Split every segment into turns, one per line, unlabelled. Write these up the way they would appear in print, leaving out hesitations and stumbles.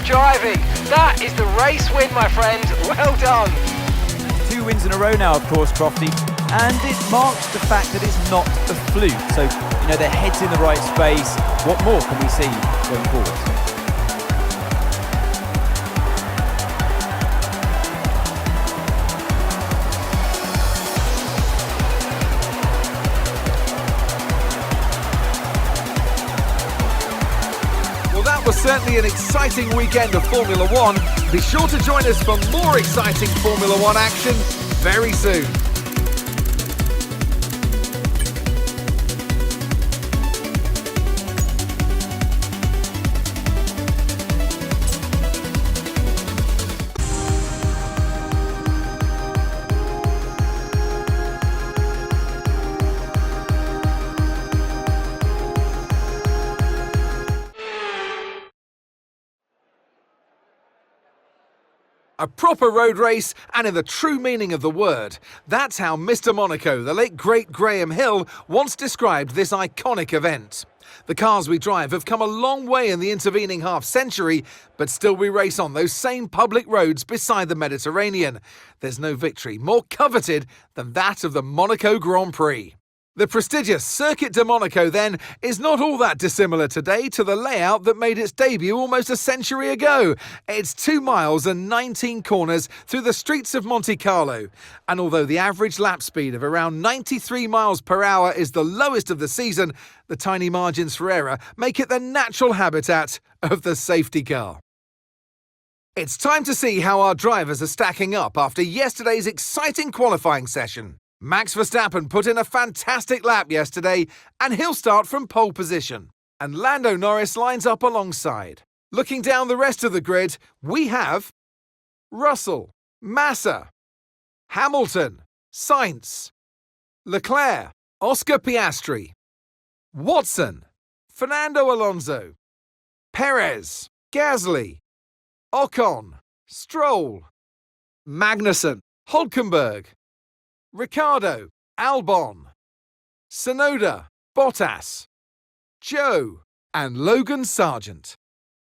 Superb driving. That is the race win, my friend. Well done.
2 wins in a row now, of course, Crofty, and it marks the fact that it's not a fluke. So, their head's in the right space. What more can we see going forward?
That was certainly an exciting weekend of Formula One. Be sure to join us for more exciting Formula One action very soon. A proper road race, and in the true meaning of the word. That's how Mr. Monaco, the late great Graham Hill, once described this iconic event. The cars we drive have come a long way in the intervening half-century, but still we race on those same public roads beside the Mediterranean. There's no victory more coveted than that of the Monaco Grand Prix. The prestigious Circuit de Monaco, then, is not all that dissimilar today to the layout that made its debut almost a century ago. It's 2 miles and 19 corners through the streets of Monte Carlo. And although the average lap speed of around 93 miles per hour is the lowest of the season, the tiny margins for error make it the natural habitat of the safety car. It's time to see how our drivers are stacking up after yesterday's exciting qualifying session. Max Verstappen put in a fantastic lap yesterday, and he'll start from pole position. And Lando Norris lines up alongside. Looking down the rest of the grid, we have Russell, Massa, Hamilton, Sainz, Leclerc, Oscar Piastri, Watson, Fernando Alonso, Perez, Gasly, Ocon, Stroll, Magnussen, Hülkenberg, Ricciardo, Albon, Tsunoda, Bottas, Joe, and Logan Sargent.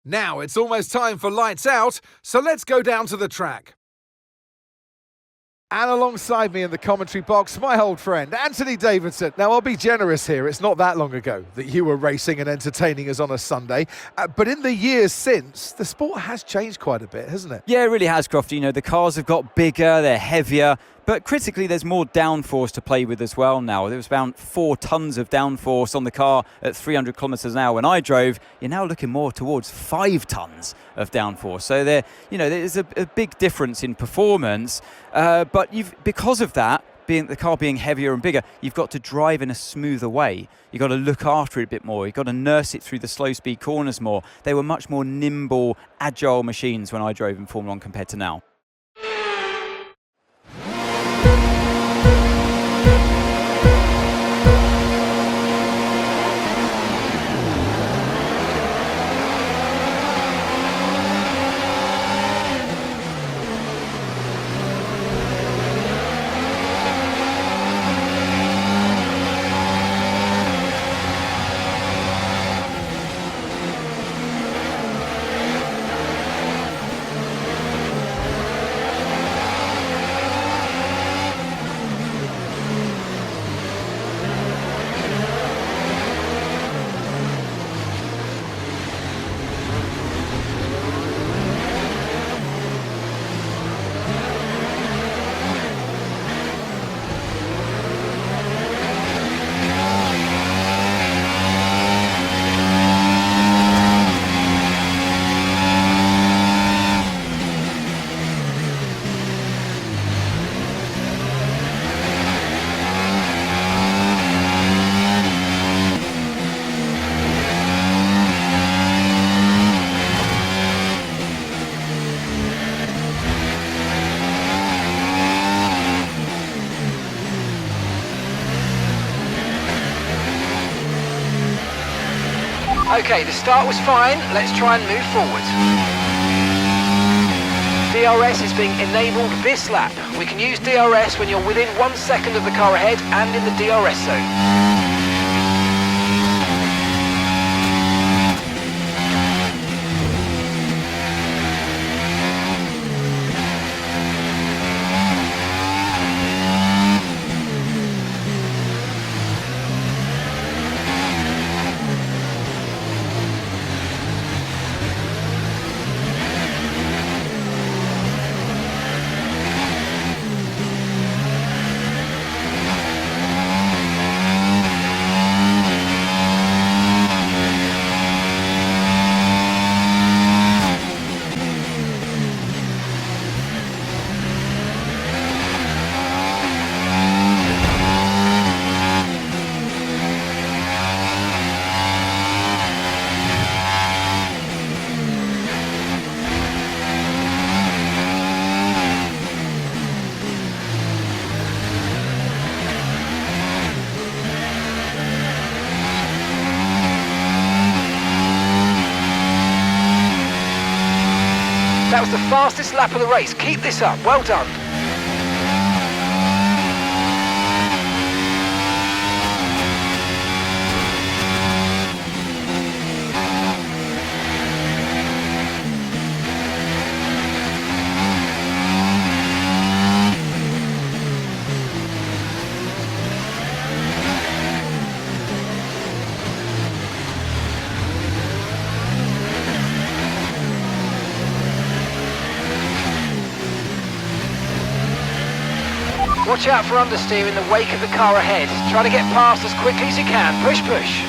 Now it's almost time for lights out, so let's go down to the track. And alongside me in the commentary box, my old friend, Anthony Davidson. Now, I'll be generous here. It's not that long ago that you were racing and entertaining us on a Sunday. But in the years since, the sport has changed quite a bit, hasn't it?
Yeah, it really has, Crofty. The cars have got bigger, they're heavier. But critically, there's more downforce to play with as well now. There was about 4 tons of downforce on the car at 300 kilometres an hour when I drove. You're now looking more towards 5 tons of downforce. So there's a big difference in performance. But because of that, the car being heavier and bigger, you've got to drive in a smoother way. You've got to look after it a bit more. You've got to nurse it through the slow-speed corners more. They were much more nimble, agile machines when I drove in Formula 1 compared to now.
Okay, the start was fine. Let's try and move forward. DRS is being enabled this lap. We can use DRS when you're within 1 second of the car ahead and in the DRS zone. the fastest lap of the race. Keep this up. Well done. Watch out for understeer in the wake of the car ahead. Try to get past as quickly as you can. Push, push.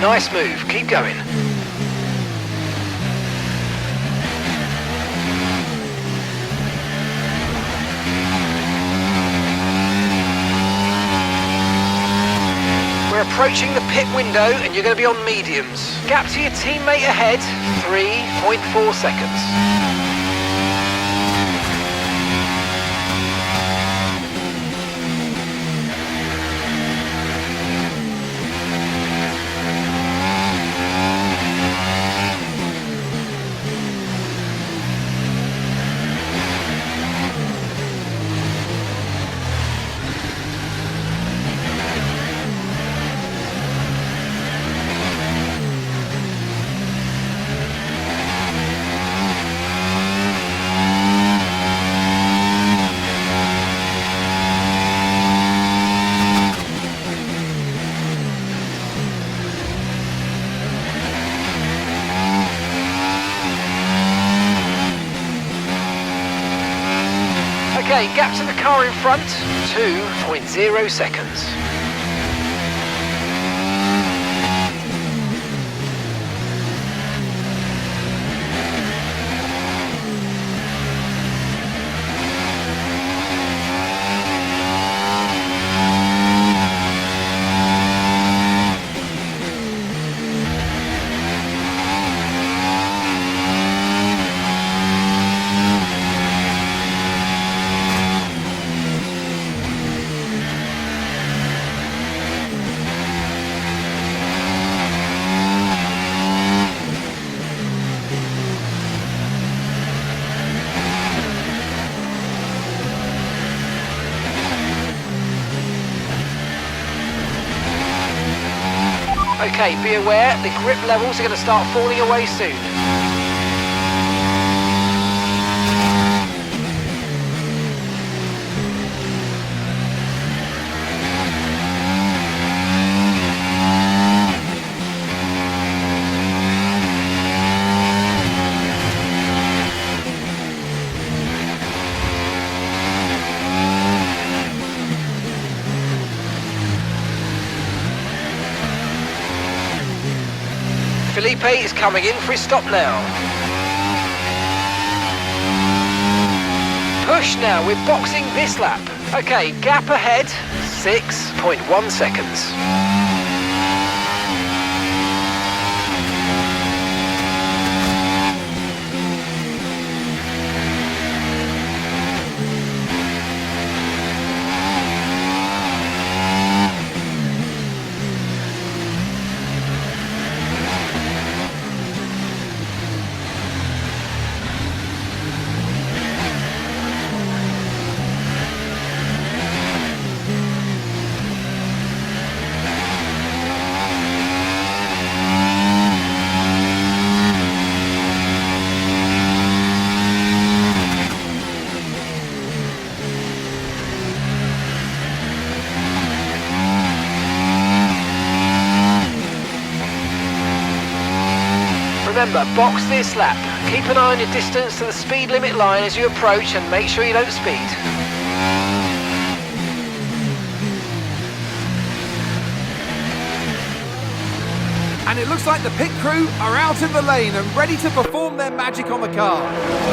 Nice move, keep going. We're approaching the pit window and you're going to be on mediums. Gap to your teammate ahead, 3.4 seconds. Okay, gap to the car in front, 2.0 seconds. Okay, be aware, the grip levels are going to start falling away soon. Felipe is coming in for his stop now. Push now, we're boxing this lap. Okay, gap ahead, 6.1 seconds. Remember, box this lap. Keep an eye on your distance to the speed limit line as you approach and make sure you don't speed.
And it looks like the pit crew are out in the lane and ready to perform their magic on the car.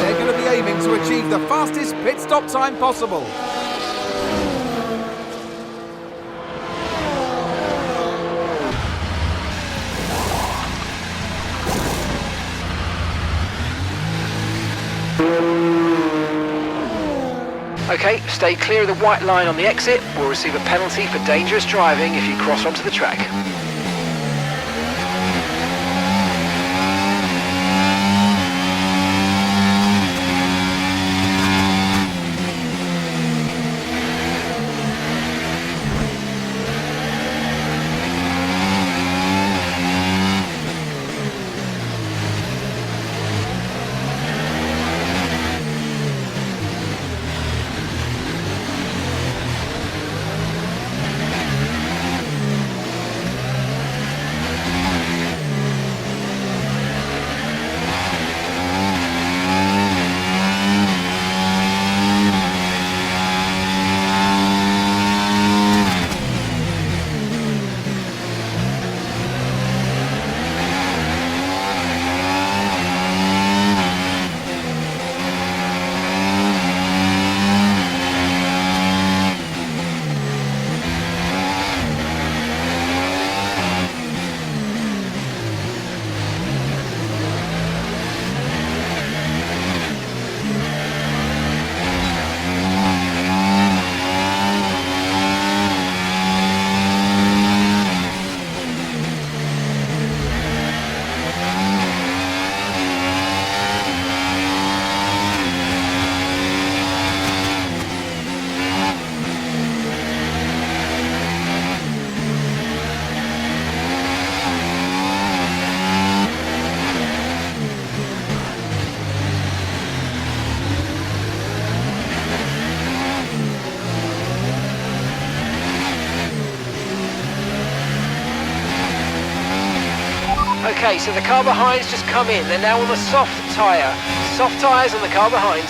They're going to be aiming to achieve the fastest pit stop time possible.
Okay, stay clear of the white line on the exit. We'll receive a penalty for dangerous driving if you cross onto the track. Okay, so the car behind's just come in. They're now on the soft tyre. Soft tyres on the car behind.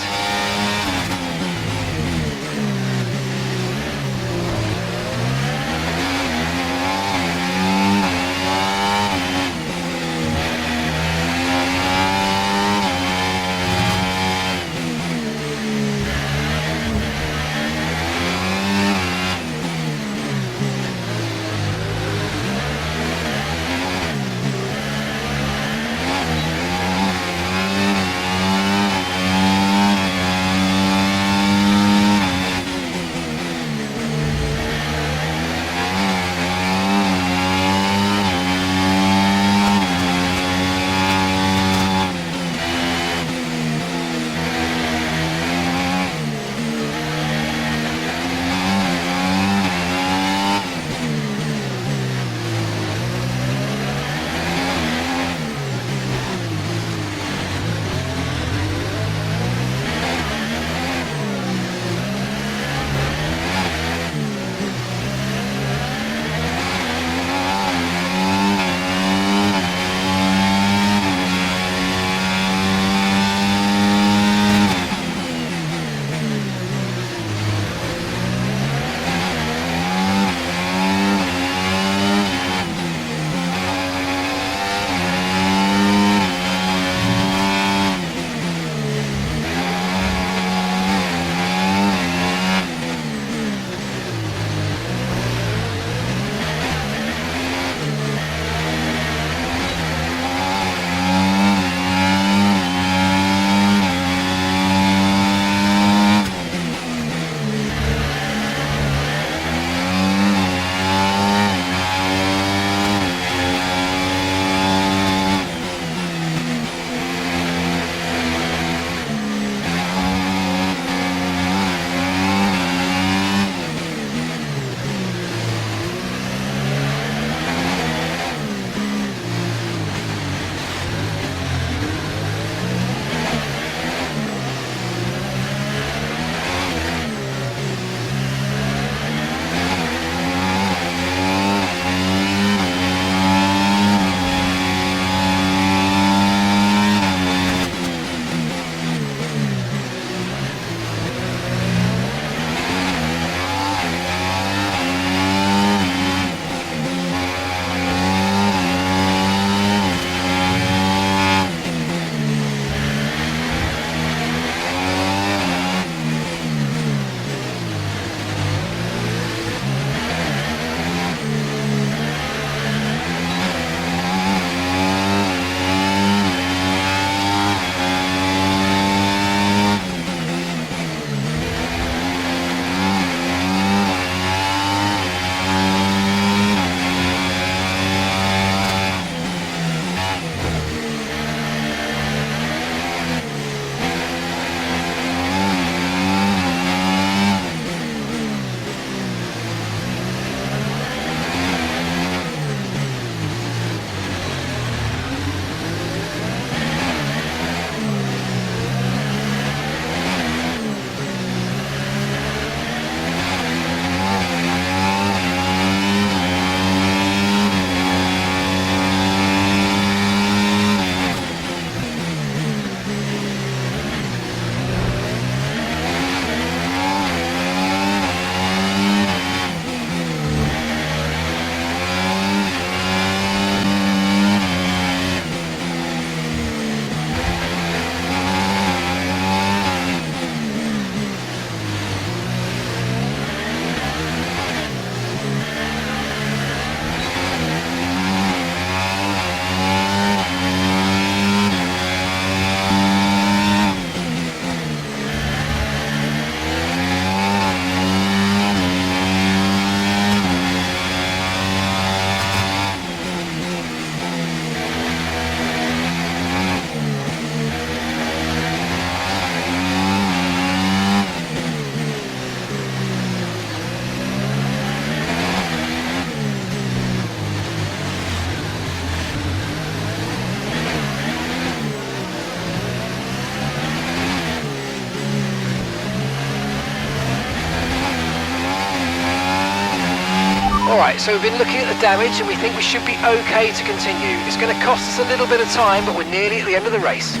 Right, so we've been looking at the damage and we think we should be okay to continue. It's going to cost us a little bit of time, but we're nearly at the end of the race.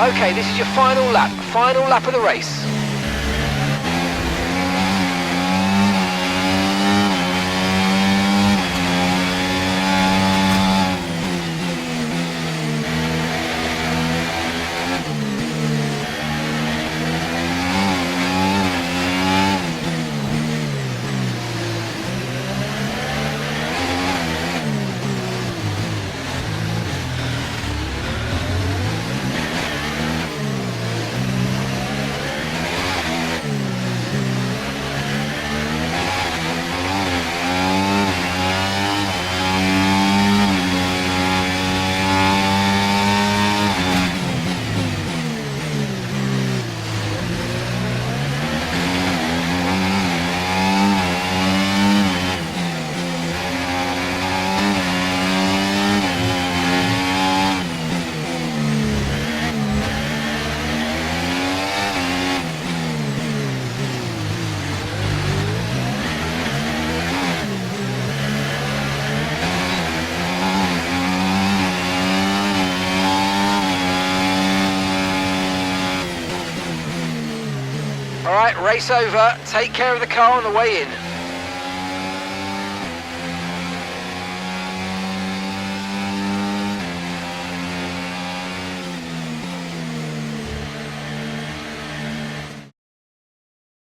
Okay, this is your final lap of the race. Race over. Take care of the car on the way in.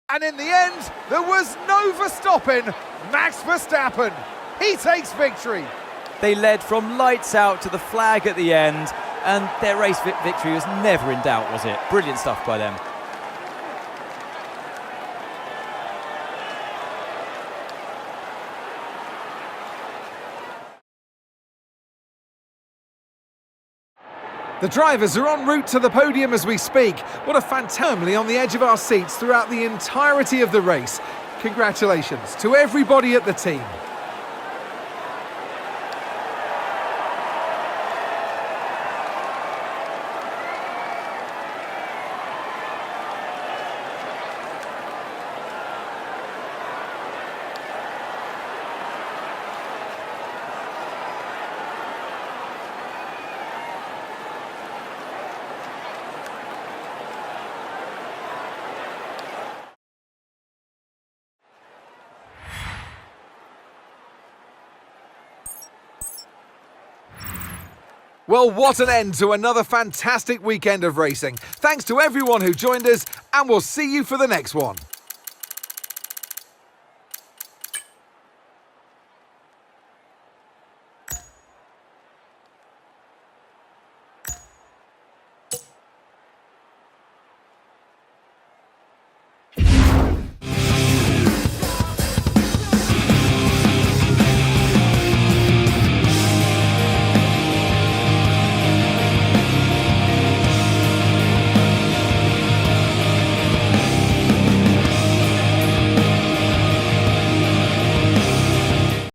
And in the end, there was no Verstappen. Max Verstappen, he takes victory.
They led from lights out to the flag at the end, and their race victory was never in doubt, was it? Brilliant stuff by them.
The drivers are en route to the podium as we speak. What a fantastically on the edge of our seats throughout the entirety of the race. Congratulations to everybody at the team. Well, what an end to another fantastic weekend of racing. Thanks to everyone who joined us, and we'll see you for the next one.